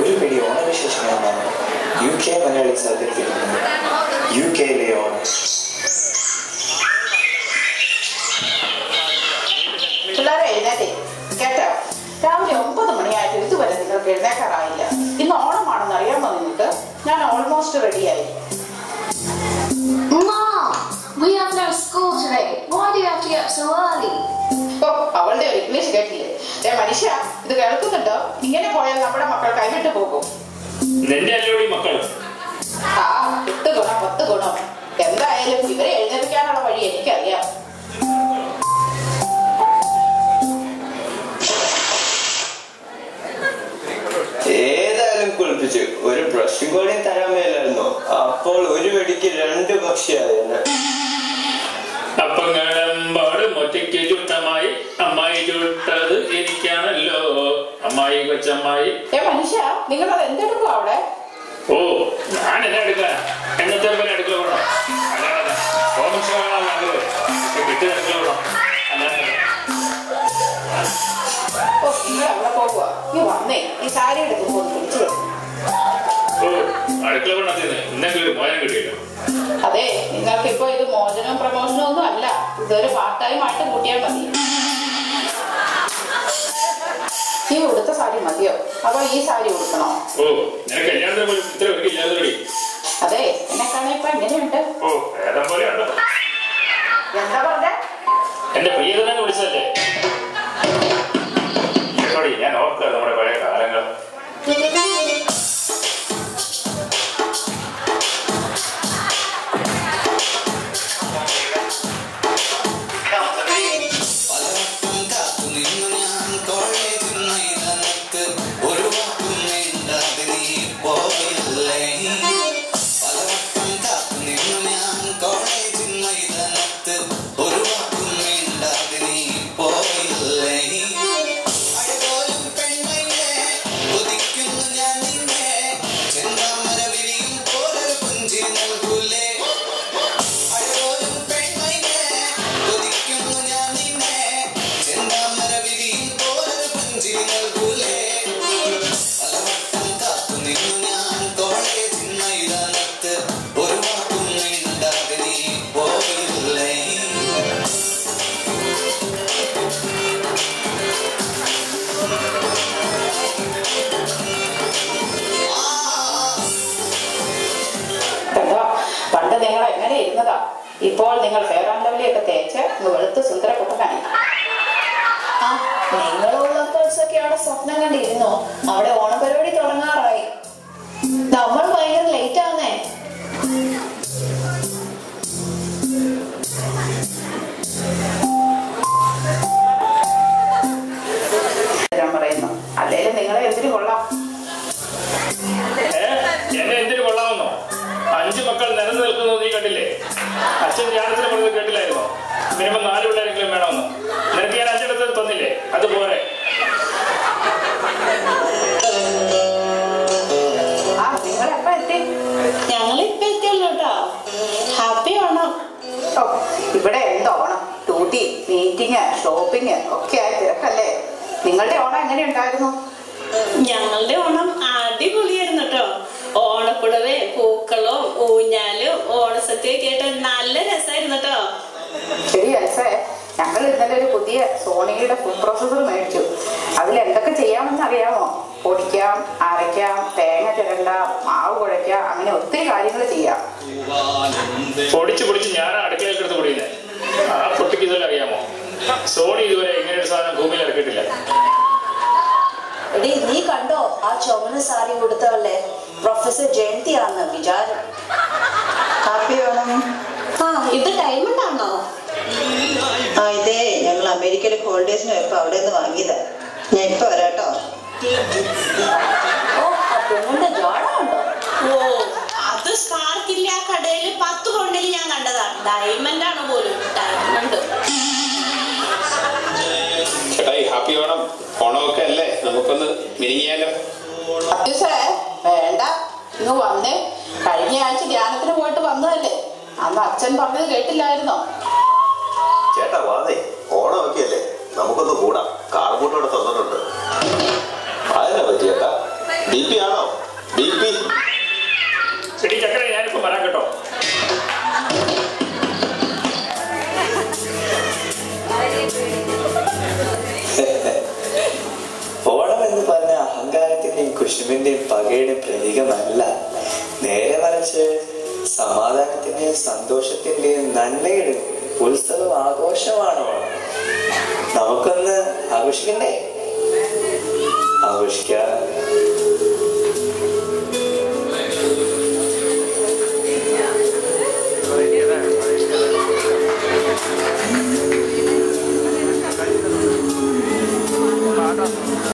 ഒരു പിടി ഓണവിശേഷങ്ങളാണ് UK മലയാളീസ് അവതരിപ്പിക്കുന്നത്. UKയിലെ ഓണം. പിള്ളേരെ എഴുന്നേറ്റേ കേട്ടോ. രാവിലെ 9 മണിയായിട്ട് ഇതുവരെ നിങ്ങൾക്ക് എഴുന്നേക്കാറായില്ല. ഇന്ന് ഓണമാണെന്ന് അറിയാമോ നിങ്ങൾക്ക്? ഞാൻ ഓൾമോസ്റ്റ് റെഡിയായി. We have no school today. Why do you have to get up so early? അവളുടെ ഒരു ഇംഗ്ലീഷ് കേട്ടില്ലേ? മനുഷ്യ ഇത് കേൾക്കുന്നുണ്ടോ? ഇങ്ങനെ പോയാൽ നമ്മുടെ മക്കൾ കൈവിട്ട് പോകും. ആ 8 ഗുണം 10 ഗുണം. എന്തായാലും ഇവരെ എഴുന്നേൽപ്പിക്കാനുള്ള വഴി എനിക്കറിയാം. ഏതായാലും കുളിപ്പിച്ചു. ഒരു ബ്രഷും കൂടി തരാൻ മേലായിരുന്നോ? അപ്പോൾ ഒരു വെടിക്ക് 2 പക്ഷിയായിരുന്നു. അപ്പങ്ങളെമ്പാടും ഒറ്റയ്ക്ക് ചുട്ടമായി അമ്മായി ചുട്ടത് എനിക്കാണല്ലോ. അമ്മായി കൊച്ചമ്മായി. മനുഷ്യ നിങ്ങളത് എന്തെടുക്കും അവിടെ? ഓ ഞാൻ എന്നെ എടുക്കാൻ എന്നത്തെ പോലെ അടുക്കള വിടണം. അല്ലാതെ കിട്ടി അടുക്കള വിടണം. അല്ലാതെ നിങ്ങൾ അവിടെ പോകുക. നീ വന്നേ ഈ സാരി എടുക്കുമ്പോൾ പിടിച്ചു. ഓ അടുക്കള വിടണത്തിന് ഇന്നെങ്കിലും ഒരു മോചനം കിട്ടിയില്ല. അതെ നിങ്ങൾക്ക് ഇപ്പൊ ഇത് മോചനവും പ്രമോഷനും ഒന്നും അല്ല. ഇതൊരു പാർട്ട് ടൈം ആയിട്ട് കൂട്ടിയാൽ മതി. ഈ ഉടുത്ത സാരി മതിയോ അതോ ഈ സാരി ഉടുക്കണോ? ഓ നിനക്ക് കല്യാണത്തിന് പോലും ഇത്ര ഒരു ഇല്ലാതെ. അതെ എന്നെ കാണാൻ ഇപ്പൊ എങ്ങനെയുണ്ട്? ഓ ഏതാ പോലെ ഉണ്ട്. എന്താ പറഞ്ഞ? എന്റെ പ്രിയതനെ വിളിച്ചതല്ലേ? ഞാൻ ഓർക്കുക നമ്മുടെ പഴയ കാലങ്ങൾ. പണ്ട് നിങ്ങൾ എങ്ങനെ ഇരുന്നതാ? ഇപ്പോൾ നിങ്ങൾ ഫെയർ ആൻഡ് ലവ്ലിയൊക്കെ തേച്ച് വെളുത്ത് സുന്ദര കുട്ടനായി. നിങ്ങളുള്ളപ്പോഴൊക്കെ അവിടെ സ്വപ്നം കണ്ടിരുന്നോ? അവിടെ ഓണപരിപാടി തുടങ്ങാറായി. നമ്മൾ ഭയങ്കര ലേറ്റ് ആവുന്നേ. പറയുന്നു അല്ലേലും നിങ്ങളെ എന്തിനു കൊള്ളാം? എന്നെ എന്തിനു കൊള്ളാമെന്നോ? 5 മക്കൾ നിരന്നു നിൽക്കുന്നത് നീ കണ്ടില്ലേ? അച്ഛൻ ധ്യാനത്തിന് പറഞ്ഞത് കേട്ടില്ലായിരുന്നോ? മിനിമം 4 പിള്ളേരെങ്കിലും വേണമെന്ന്. നിനക്ക് ഞാൻ 5 ഇടത്ത് തന്നില്ലേ? അതുപോലെ നിങ്ങളെപ്പോ എത്തി? ഞങ്ങളിപ്പോ എത്തിയല്ലോ കേട്ടോ. ഹാപ്പി ഓണം. ഇവിടെ എന്താ ഓണം? ഡ്യൂട്ടി, മീറ്റിംഗ്, ഷോപ്പിംഗ് ഒക്കെ ആയി തിരക്കല്ലേ? നിങ്ങളുടെ ഓണം എങ്ങനെയുണ്ടായിരുന്നു? ഞങ്ങളുടെ ഓണം അടിപൊളിയായിരുന്നു കേട്ടോ. ഓണപ്പുടവേ പൂക്കളും ഊഞ്ഞാലും ഓണസദ്യയൊക്കെ ആയിട്ട് നല്ല രസമായിരുന്നു കേട്ടോ. ശരി അൽസേ, ഞങ്ങൾ ഇന്നലെ ഒരു പുതിയ സോണിയുടെ ഫുഡ് പ്രോസസർ മേടിച്ചു. അതിൽ എന്തൊക്കെ ചെയ്യാമെന്ന് അറിയാമോ? പൊടിക്കാം, അരയ്ക്കാം, തേങ്ങ ചിരണ്ടാം, മാവ് കുഴയ്ക്കാം, അങ്ങനെ ഒത്തിരി കാര്യങ്ങൾ ചെയ്യാം. പൊടിച്ച് ഞാൻ അടുക്കളയിൽ എടുത്ത് പൊടിയുന്നേ. ആ പൊട്ടിക്ക് ഇതുവരെ അറിയാമോ? സോണി ഇതുവരെ ഇങ്ങനെ ഒരു സാധനം ഭൂമിയിൽ ഇറക്കിയിട്ടില്ല. എടി നീ കണ്ടോ ആ ചുവന്ന സാരി കൊടുത്തവല്ലേ? പ്രൊഫസർ ജയന്തിയാണെന്ന് വിചാരം. ഹാപ്പി ഓണം. ഇത് ഡയമണ്ട് ആണോ? ഇതേ ഞങ്ങൾ അമേരിക്കയിലെ ഹോളിഡേസിന് പോയപ്പോ അവിടെ നിന്ന് വാങ്ങിയതാ. ഞാൻ ഇപ്പൊ വരാട്ടോ. ഓ ആ പെണ്ണിന്റെ ജോഡുണ്ടോ? ഓ അത് സ്പാർക്കില്ല. ആ കടയിൽ 10 പൗണ്ടിൽ ഞാൻ കണ്ടതാണ്. ഡയമണ്ട് ആണ് പോലും. ഡയമണ്ട്. ചേട്ടായി ഹാപ്പി ഓണം. ഓണമൊക്കെ അല്ലേ, നമുക്കൊന്ന് മിനിങ്ങിയാലോ? വേണ്ട, ഇന്ന് വന്നേ. കഴിഞ്ഞ ആഴ്ച ധ്യാനത്തിന് പോയിട്ട് വന്നതല്ലേ? അന്ന് അച്ഛൻ പറഞ്ഞത് കേട്ടില്ലായിരുന്നോ? ചേട്ടാ വാന്നേ, ഓണമൊക്കെ അല്ലേ, നമുക്കൊന്ന് കൂടാം. കാർബൂട്ടോടെ തന്നിട്ടുണ്ട്. അതിനെ പറ്റി ചേട്ടാ BP ആണോ? BP? എടി ചക്കര, ഞാനിപ്പോ വരാം കേട്ടോ. ഓണം എന്ന് പറഞ്ഞ അഹങ്കാരത്തിന്റെയും കുശുമിന്റെയും പകയുടെയും പ്രതീകമല്ല. നേരെ മറിച്ച് സമാധാനത്തിന്റെയും സന്തോഷത്തിന്റെയും നന്മയുടെയും ഉത്സവം, ആഘോഷമാണ് ഓണം. നമുക്കൊന്ന് ആഘോഷിക്കണ്ടേ? ആഘോഷിക്കാം.